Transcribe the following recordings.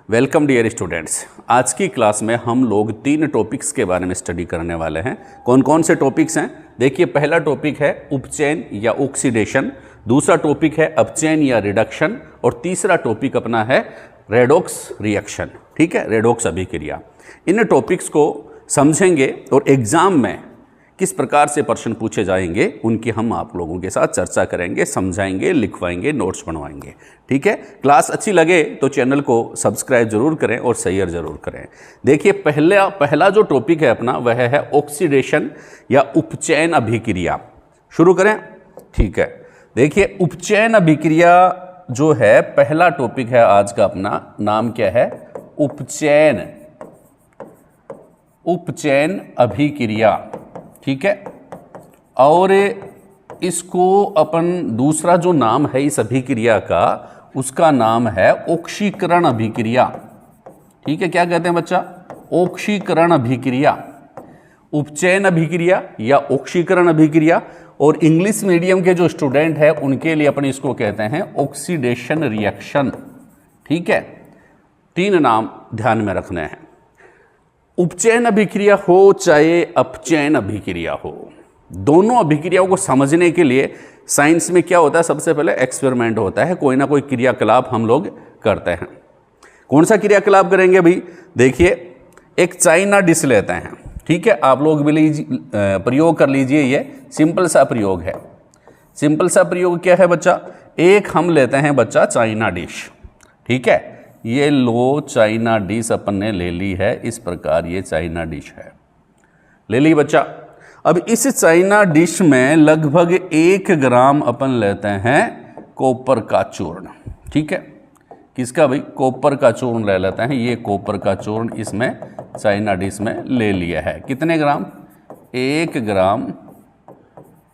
Welcome dear students. आज की class में हम लोग 3 टॉपिक्स के बारे में स्टडी करने वाले हैं। कौन कौन से टॉपिक्स हैं? देखिए, पहला टॉपिक है उपचयन या ऑक्सीडेशन, दूसरा टॉपिक है अपचयन या रिडक्शन, और तीसरा टॉपिक अपना है रेडॉक्स रिएक्शन। ठीक है, रेडॉक्स अभिक्रिया। इन टॉपिक्स को समझेंगे और एग्जाम में किस प्रकार से प्रश्न पूछे जाएंगे उनकी हम आप लोगों के साथ चर्चा करेंगे, समझाएंगे, लिखवाएंगे, नोट्स बनवाएंगे। ठीक है, क्लास अच्छी लगे तो चैनल को सब्सक्राइब जरूर करें और शेयर जरूर करें। देखिए, पहला जो टॉपिक है अपना वह है ऑक्सीडेशन या उपचयन अभिक्रिया। शुरू करें? ठीक है। देखिए, उपचयन अभिक्रिया जो है पहला टॉपिक है आज का अपना, नाम क्या है? उपचयन अभिक्रिया। ठीक है, और इसको अपन दूसरा जो नाम है इस अभिक्रिया का, उसका नाम है ऑक्सीकरण अभिक्रिया। ठीक है, क्या कहते हैं बच्चा? ऑक्सीकरण अभिक्रिया, उपचयन अभिक्रिया या ऑक्सीकरण अभिक्रिया। और इंग्लिश मीडियम के जो स्टूडेंट हैं उनके लिए अपन इसको कहते हैं ऑक्सीडेशन रिएक्शन। ठीक है, 3 नाम ध्यान में रखने हैं। उपचयन अभिक्रिया हो चाहे अपचयन अभिक्रिया हो, दोनों अभिक्रियाओं को समझने के लिए साइंस में क्या होता है? सबसे पहले एक्सपेरिमेंट होता है, कोई ना कोई क्रियाकलाप हम लोग करते हैं। कौन सा क्रियाकलाप करेंगे भाई? देखिए, एक चाइना डिश लेते हैं। ठीक है, आप लोग भी प्रयोग कर लीजिए। ये सिंपल सा प्रयोग है। सिंपल सा प्रयोग क्या है बच्चा? एक हम लेते हैं बच्चा चाइना डिश। ठीक है, ये लो चाइना डिश अपन ने ले ली है। इस प्रकार ये चाइना डिश है, ले ली बच्चा। अब इस चाइना डिश में लगभग 1 ग्राम अपन लेते हैं कॉपर का चूर्ण। ठीक है, किसका भाई? कॉपर का चूर्ण ले लेते हैं। ये कॉपर का चूर्ण इसमें चाइना डिश में ले लिया है। कितने ग्राम? 1 ग्राम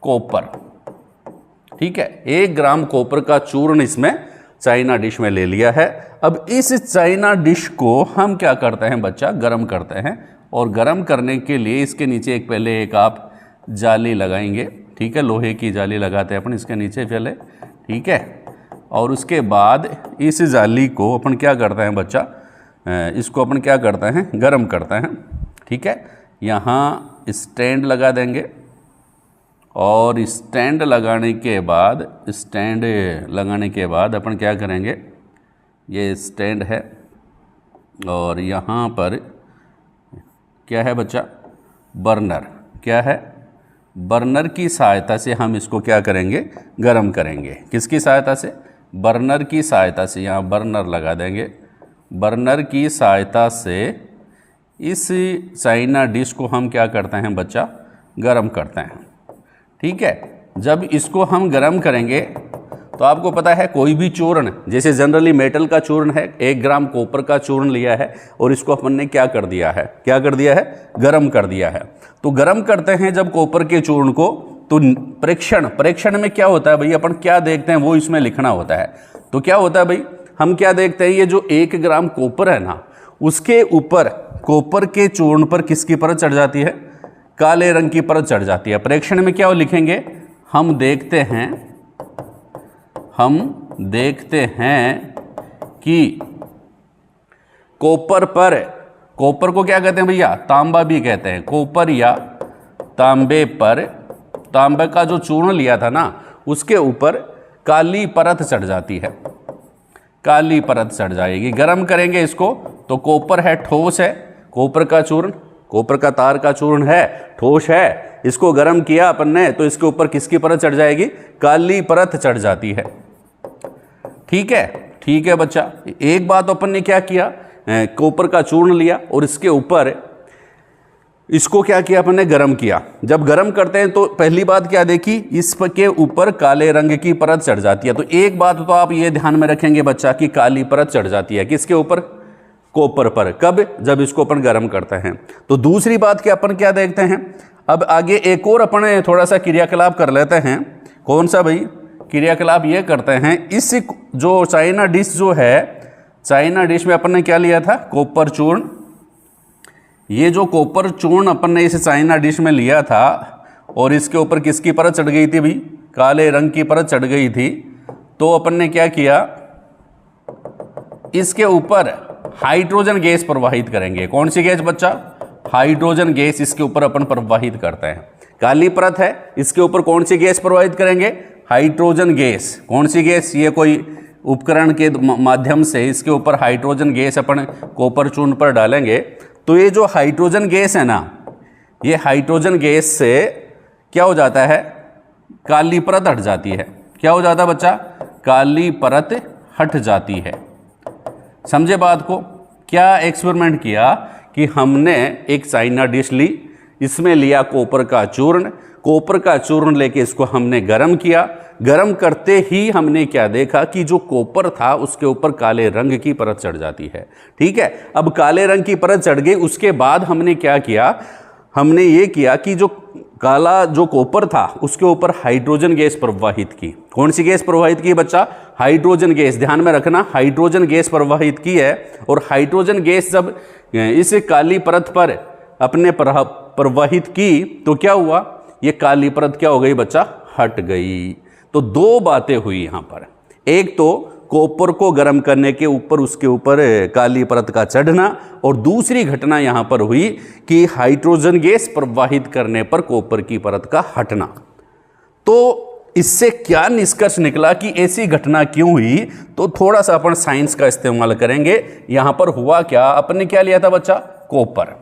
कॉपर। ठीक है, 1 ग्राम कॉपर का चूर्ण इसमें चाइना डिश में ले लिया है। अब इस चाइना डिश को हम क्या करते हैं बच्चा? गर्म करते हैं। और गर्म करने के लिए इसके नीचे पहले एक आप जाली लगाएंगे। ठीक है, लोहे की जाली लगाते हैं अपन इसके नीचे पहले। ठीक है, और उसके बाद इस जाली को अपन क्या करते हैं बच्चा? इसको अपन क्या करते हैं? गर्म करते हैं। ठीक है, यहाँ स्टैंड लगा देंगे, और स्टैंड लगाने के बाद अपन क्या करेंगे? ये स्टैंड है, और यहाँ पर क्या है बच्चा? बर्नर। क्या है? बर्नर की सहायता से हम इसको क्या करेंगे? गर्म करेंगे। किसकी सहायता से? बर्नर की सहायता से। यहाँ बर्नर लगा देंगे। बर्नर की सहायता से इस चाइना डिश को हम क्या करते हैं बच्चा? गर्म करते हैं। ठीक है, जब इसको हम गर्म करेंगे तो आपको पता है कोई भी चूर्ण, जैसे जनरली मेटल का चूर्ण है, 1 ग्राम कॉपर का चूर्ण लिया है और इसको अपन ने क्या कर दिया है? गर्म कर दिया है। तो गर्म करते हैं जब कॉपर के चूर्ण को, तो परीक्षण में क्या होता है भाई? अपन क्या देखते हैं वो इसमें लिखना होता है। तो क्या होता है भाई? हम क्या देखते हैं? ये जो 1 ग्राम कॉपर है ना, उसके ऊपर कॉपर के चूर्ण पर किसकी परत चढ़ जाती है? काले रंग की परत चढ़ जाती है। परीक्षण में क्या लिखेंगे? हम देखते हैं कि कॉपर को क्या कहते हैं भैया? तांबा भी कहते हैं। कॉपर या तांबे पर, तांबे का जो चूर्ण लिया था ना, उसके ऊपर काली परत चढ़ जाती है। काली परत चढ़ जाएगी। गर्म करेंगे इसको तो कॉपर है, ठोस है। कॉपर का चूर्ण, कॉपर का तार का चूर्ण है, ठोस है। इसको गर्म किया अपन ने तो इसके ऊपर किसकी परत चढ़ जाएगी? काली परत चढ़ जाती है। ठीक है बच्चा। एक बात अपन ने क्या किया? कॉपर का चूर्ण लिया और इसके ऊपर इसको क्या किया अपन ने? गर्म किया। जब गर्म करते हैं तो पहली बात क्या देखी? इसके ऊपर काले रंग की परत चढ़ जाती है। तो एक बात तो आप ये ध्यान में रखेंगे बच्चा कि काली परत चढ़ जाती है किसके ऊपर? कॉपर पर। कब? जब इसको अपन गर्म करते हैं। तो दूसरी बात क्या अपन क्या देखते हैं? अब आगे एक और अपन थोड़ा सा क्रियाकलाप कर लेते हैं। कौन सा भाई? क्रियाकलाप ये करते हैं, इस जो चाइना डिश जो है, चाइना डिश में अपन ने क्या लिया था? कॉपर चूर्ण। ये जो कॉपर चूर्ण अपन ने इस चाइना डिश में लिया था, और इसके ऊपर किसकी परत चढ़ गई थी भाई? काले रंग की परत चढ़ गई थी। तो अपन ने क्या किया? इसके ऊपर हाइड्रोजन गैस प्रवाहित करेंगे। कौन सी गैस बच्चा? हाइड्रोजन गैस इसके ऊपर अपन प्रवाहित करते हैं। काली परत है, इसके ऊपर कौन सी गैस प्रवाहित करेंगे? Hydrogen gas. कौन सी गैस? ये कोई उपकरण के माध्यम से इसके ऊपर हाइड्रोजन गैस अपन कॉपर चूर्ण पर डालेंगे, तो ये जो हाइड्रोजन गैस है ना, ये हाइड्रोजन गैस से क्या हो जाता है? काली परत हट जाती है। क्या हो जाता है बच्चा? काली परत हट जाती है। समझे बात को? क्या एक्सपेरिमेंट किया कि हमने एक चाइना डिश ली, इसमें लिया कॉपर का चूर्ण, कॉपर का चूर्ण लेके इसको हमने गर्म किया। गर्म करते ही हमने क्या देखा कि जो कॉपर था उसके ऊपर काले रंग की परत चढ़ जाती है। ठीक है, अब काले रंग की परत चढ़ गई, उसके बाद हमने क्या किया? हमने ये किया कि जो काला जो कॉपर था उसके ऊपर हाइड्रोजन गैस प्रवाहित की। कौन सी गैस प्रवाहित की बच्चा? Hydrogen gas. ध्यान में रखना, हाइड्रोजन गैस प्रवाहित की है। और हाइड्रोजन गैस जब इस काली परत पर अपने प्रवाहित की तो क्या हुआ? ये काली परत क्या हो गई बच्चा? हट गई। तो दो बातें हुई यहां पर। एक तो कॉपर को गर्म करने के ऊपर उसके ऊपर काली परत का चढ़ना, और दूसरी घटना यहां पर हुई कि हाइड्रोजन गैस प्रवाहित करने पर कॉपर की परत का हटना। तो इससे क्या निष्कर्ष निकला कि ऐसी घटना क्यों हुई? तो थोड़ा सा अपन साइंस का इस्तेमाल करेंगे। यहां पर हुआ क्या? अपने क्या लिया था बच्चा? कॉपर।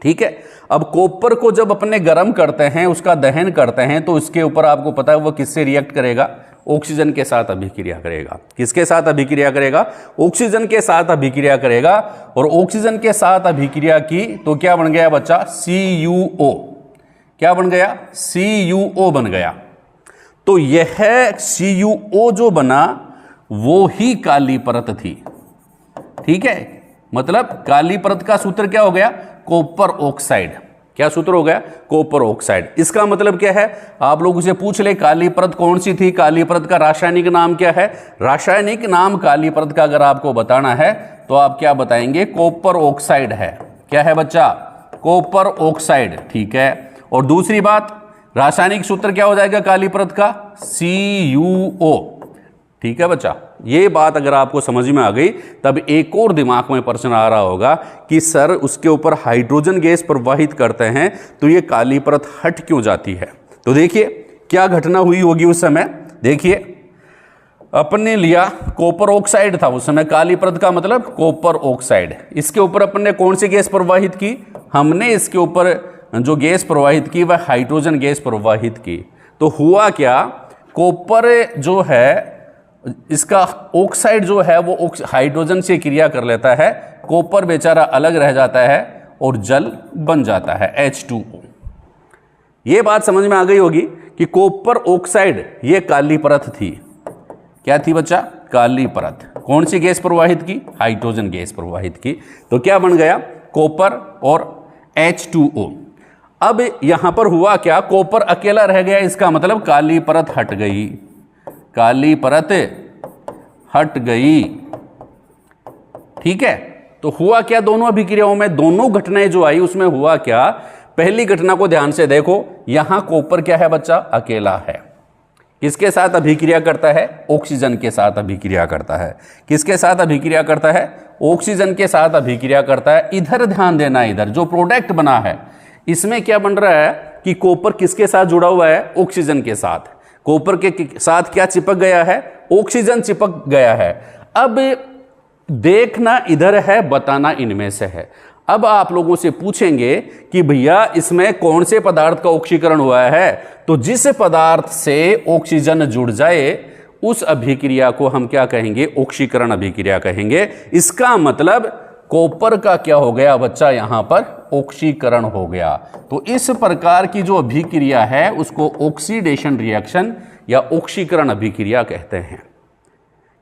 ठीक है, अब कॉपर को जब अपने गर्म करते हैं, उसका दहन करते हैं, तो इसके ऊपर आपको पता है वो किससे रिएक्ट करेगा? ऑक्सीजन के साथ अभिक्रिया करेगा। किसके साथ अभिक्रिया करेगा? ऑक्सीजन के साथ अभिक्रिया करेगा। और ऑक्सीजन के साथ अभिक्रिया की तो क्या बन गया बच्चा? CuO। क्या बन गया? CuO बन गया। तो यह CuO जो बना वो ही काली परत थी। ठीक है, मतलब काली परत का सूत्र क्या हो गया? Copper oxide. क्या सूत्र हो गया? Copper oxide. इसका मतलब क्या है? आप लोगों से पूछ ले काली परत कौन सी थी? काली परत का रासायनिक नाम क्या है? रासायनिक नाम काली परत का अगर आपको बताना है तो आप क्या बताएंगे? कॉपर ऑक्साइड है। क्या है बच्चा? Copper oxide. ठीक है, और दूसरी बात, रासायनिक सूत्र क्या हो जाएगा काली परत का? CuO। ठीक है बच्चा, ये बात अगर आपको समझ में आ गई तब एक और दिमाग में प्रश्न आ रहा होगा कि सर उसके ऊपर हाइड्रोजन गैस प्रवाहित करते हैं तो ये काली परत हट क्यों जाती है? तो देखिए क्या घटना हुई होगी उस समय। देखिए, अपन ने लिया कॉपर ऑक्साइड था उस समय, काली परत का मतलब कॉपर ऑक्साइड। इसके ऊपर अपन ने कौन सी गैस प्रवाहित की? हमने इसके ऊपर जो गैस प्रवाहित की वह हाइड्रोजन गैस प्रवाहित की। तो हुआ क्या? कॉपर जो है इसका ऑक्साइड जो है वो हाइड्रोजन से क्रिया कर लेता है, कॉपर बेचारा अलग रह जाता है और जल बन जाता है H2O। ये बात समझ में आ गई होगी कि कॉपर ऑक्साइड ये काली परत थी। क्या थी बच्चा? काली परत। कौन सी गैस प्रवाहित की? हाइड्रोजन गैस प्रवाहित की। तो क्या बन गया? कॉपर और H2O। अब यहां पर हुआ क्या? कॉपर अकेला रह गया, इसका मतलब काली परत हट गई। काली परत हट गई। ठीक है, तो हुआ क्या दोनों अभिक्रियाओं में? दोनों घटनाएं जो आई उसमें हुआ क्या? पहली घटना को ध्यान से देखो, यहां कॉपर क्या है बच्चा? अकेला है। किसके साथ अभिक्रिया करता है? ऑक्सीजन के साथ अभिक्रिया करता है। किसके साथ अभिक्रिया करता है? ऑक्सीजन के साथ अभिक्रिया करता है। इधर ध्यान देना, इधर जो प्रोडक्ट बना है इसमें क्या बन रहा है कि कॉपर किसके साथ जुड़ा हुआ है? ऑक्सीजन के साथ। कॉपर के साथ क्या चिपक गया है? ऑक्सीजन चिपक गया है। अब देखना इधर है, बताना इनमें से है। अब आप लोगों से पूछेंगे कि भैया इसमें कौन से पदार्थ का ऑक्सीकरण हुआ है? तो जिस पदार्थ से ऑक्सीजन जुड़ जाए उस अभिक्रिया को हम क्या कहेंगे? ऑक्सीकरण अभिक्रिया कहेंगे। इसका मतलब कॉपर का क्या हो गया बच्चा? यहां पर ऑक्सीकरण हो गया। तो इस प्रकार की जो अभिक्रिया है उसको ऑक्सीडेशन रिएक्शन या ऑक्सीकरण अभिक्रिया कहते हैं।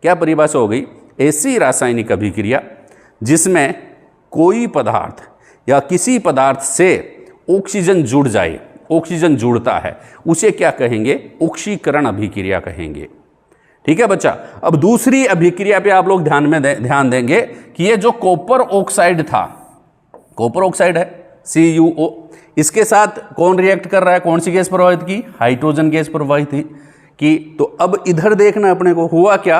क्या परिभाषा हो गई? ऐसी रासायनिक अभिक्रिया जिसमें कोई पदार्थ या किसी पदार्थ से ऑक्सीजन जुड़ जाए, ऑक्सीजन जुड़ता है, उसे क्या कहेंगे? ऑक्सीकरण अभिक्रिया कहेंगे। ठीक है बच्चा। अब दूसरी अभिक्रिया पे आप लोग ध्यान देंगे कि ये जो कॉपर ऑक्साइड था, कॉपर ऑक्साइड है CuO, इसके साथ कौन रिएक्ट कर रहा है? कौन सी गैस प्रवाहित की? हाइड्रोजन गैस प्रवाहित की। तो अब इधर देखना अपने को, हुआ क्या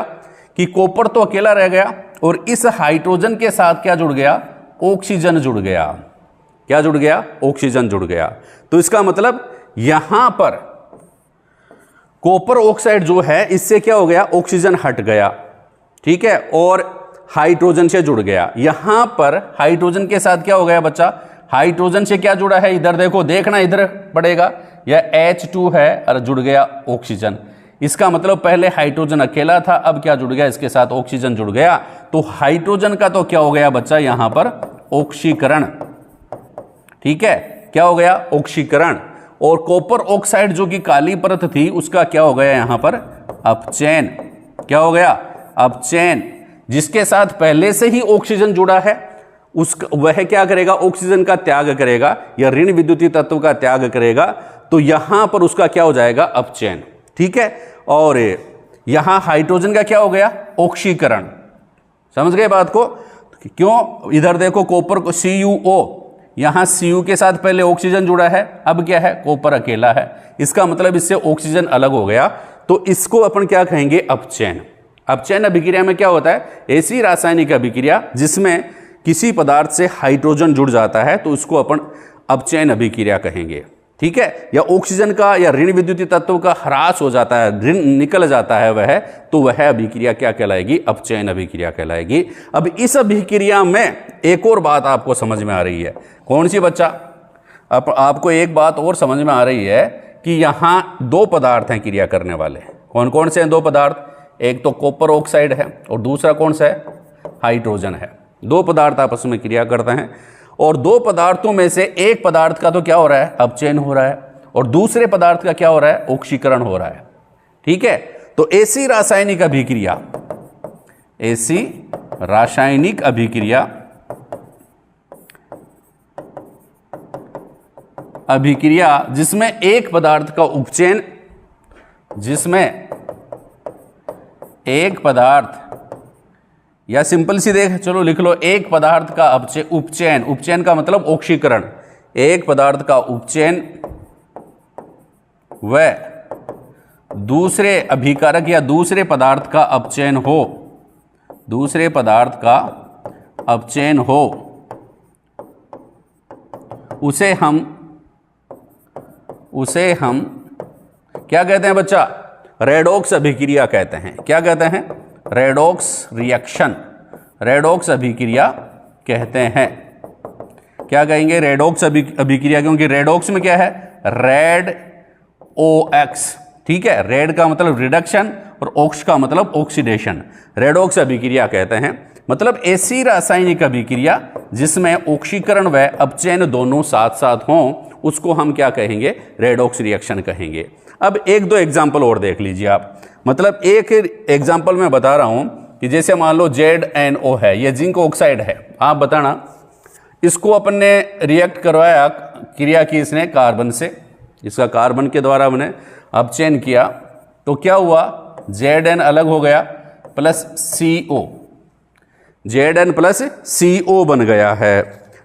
कि कॉपर तो अकेला रह गया, और इस हाइड्रोजन के साथ क्या जुड़ गया? ऑक्सीजन जुड़ गया। क्या जुड़ गया? ऑक्सीजन जुड़ गया। तो इसका मतलब यहां पर कॉपर ऑक्साइड जो है इससे क्या हो गया? ऑक्सीजन हट गया, ठीक है, और हाइड्रोजन से जुड़ गया। यहां पर हाइड्रोजन के साथ क्या हो गया बच्चा? हाइड्रोजन से क्या जुड़ा है? इधर देखो, देखना इधर पड़ेगा, यह H2 है और जुड़ गया ऑक्सीजन। इसका मतलब पहले हाइड्रोजन अकेला था, अब क्या जुड़ गया? इसके साथ ऑक्सीजन जुड़ गया। तो हाइड्रोजन का तो क्या हो गया बच्चा? यहां पर ऑक्सीकरण, ठीक है, क्या हो गया? ऑक्सीकरण। और कॉपर ऑक्साइड जो कि काली परत थी उसका क्या हो गया? यहां पर अपचयन। क्या हो गया? अपचयन। जिसके साथ पहले से ही ऑक्सीजन जुड़ा है वह क्या करेगा? ऑक्सीजन का त्याग करेगा या ऋण विद्युतीय तत्व का त्याग करेगा। तो यहां पर उसका क्या हो जाएगा? अपचयन, ठीक है। और यहां हाइड्रोजन का क्या हो गया? ऑक्सीकरण। समझ गए बात को? क्यों? इधर देखो, कॉपर को CuO, यहां Cu के साथ पहले ऑक्सीजन जुड़ा है, अब क्या है? कॉपर अकेला है। इसका मतलब इससे ऑक्सीजन अलग हो गया। तो इसको अपन क्या कहेंगे? अपचयन। अपचयन अभिक्रिया में क्या होता है? ऐसी रासायनिक अभिक्रिया जिसमें किसी पदार्थ से हाइड्रोजन जुड़ जाता है तो उसको अपन अपचयन अभिक्रिया कहेंगे, ठीक है। या ऑक्सीजन का या ऋण विद्युतीय तत्व का ह्रास हो जाता है, ऋण निकल जाता है वह, तो वह अभिक्रिया क्या कहलाएगी? अपचयन अभिक्रिया कहलाएगी। अब इस अभिक्रिया में एक और बात आपको समझ में आ रही है। कौन सी बच्चा? अब आपको एक बात और समझ में आ रही है कि यहां दो पदार्थ हैं क्रिया करने वाले। कौन कौन से हैं दो पदार्थ? एक तो कॉपर ऑक्साइड है और दूसरा कौन सा है? हाइड्रोजन है। दो पदार्थ आपस में क्रिया करते हैं और दो पदार्थों में से एक पदार्थ का तो क्या हो रहा है? अपचयन हो रहा है और दूसरे पदार्थ का क्या हो रहा है? ऑक्सीकरण हो रहा है, ठीक है। तो ऐसी रासायनिक अभिक्रिया, ऐसी रासायनिक अभिक्रिया जिसमें एक पदार्थ का उपचयन, जिसमें एक पदार्थ, या सिंपल सी देख, चलो लिख लो, एक पदार्थ का उपचयन, उपचयन का मतलब ऑक्सीकरण, एक पदार्थ का उपचयन व दूसरे अभिकारक या दूसरे पदार्थ का अपचयन हो, दूसरे पदार्थ का अपचयन हो, उसे हम क्या कहते हैं बच्चा? रेडॉक्स अभिक्रिया कहते हैं। क्या कहते हैं? रेडॉक्स रिएक्शन, रेडॉक्स अभिक्रिया कहते हैं। क्या कहेंगे? रेडॉक्स अभिक्रिया, क्योंकि रेडॉक्स में क्या है? रेड OX, ठीक है। रेड का मतलब रिडक्शन और ऑक्स का मतलब ऑक्सीडेशन। रेडॉक्स अभिक्रिया कहते हैं। मतलब ऐसी रासायनिक अभिक्रिया जिसमें ऑक्सीकरण व अपचयन दोनों साथ साथ हों उसको हम क्या कहेंगे? रेडॉक्स रिएक्शन कहेंगे। अब एक दो एग्जाम्पल और देख लीजिए आप। मतलब एक एग्जाम्पल मैं बता रहा हूं कि जैसे मान लो ZNO है, ये जिंक ऑक्साइड है। आप बताना, इसको अपन ने रिएक्ट करवाया, क्रिया की इसने कार्बन से, इसका कार्बन के द्वारा हमने अपचयन किया, तो क्या हुआ? Zn अलग हो गया plus CO, Zn plus CO बन गया है,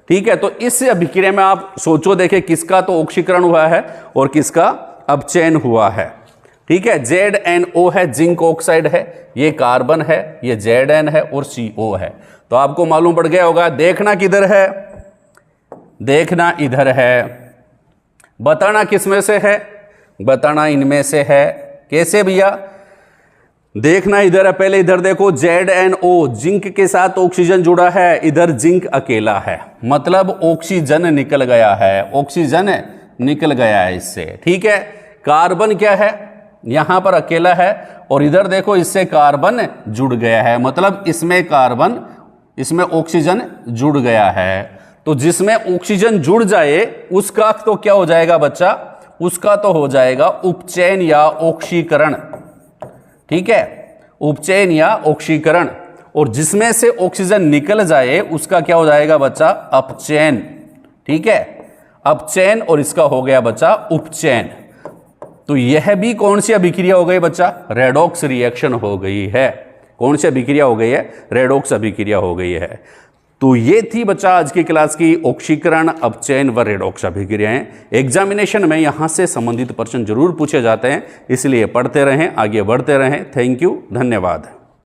ठीक है। तो इस अभिक्रिया में आप सोचो, देखें किसका तो ऑक्सीकरण हुआ है और किसका अपचयन हुआ है, ठीक है। ZNO है, जिंक ऑक्साइड है, ये कार्बन है, ये Zn है और CO है। तो आपको मालूम पड़ गया होगा। देखना किधर है? देखना इधर है। बताना किसमें से है? बताना इनमें से है। कैसे भैया? देखना इधर है, पहले इधर देखो, ZNO जिंक के साथ ऑक्सीजन जुड़ा है, इधर जिंक अकेला है, मतलब ऑक्सीजन निकल गया है, ऑक्सीजन निकल गया है इससे, ठीक है। कार्बन क्या है? यहां पर अकेला है और इधर देखो इससे कार्बन जुड़ गया है, मतलब इसमें कार्बन, इसमें ऑक्सीजन जुड़ गया है। तो जिसमें ऑक्सीजन जुड़ जाए उसका तो क्या हो जाएगा बच्चा? उसका तो हो जाएगा उपचयन या ऑक्सीकरण, ठीक है, उपचयन या ऑक्सीकरण। और जिसमें से ऑक्सीजन निकल जाए उसका क्या हो जाएगा बच्चा? अपचयन, ठीक है, अपचयन। और इसका हो गया बच्चा उपचयन। तो यह भी कौन सी अभिक्रिया हो गई बच्चा? रेडॉक्स रिएक्शन हो गई है। कौन सी अभिक्रिया हो गई है? रेडॉक्स अभिक्रिया हो गई है। तो ये थी बच्चा आज की क्लास की ऑक्सीकरण, अपचयन व रेडॉक्स अभिक्रियाएं। एग्जामिनेशन में यहां से संबंधित प्रश्न जरूर पूछे जाते हैं, इसलिए पढ़ते रहें, आगे बढ़ते रहें। थैंक यू, धन्यवाद।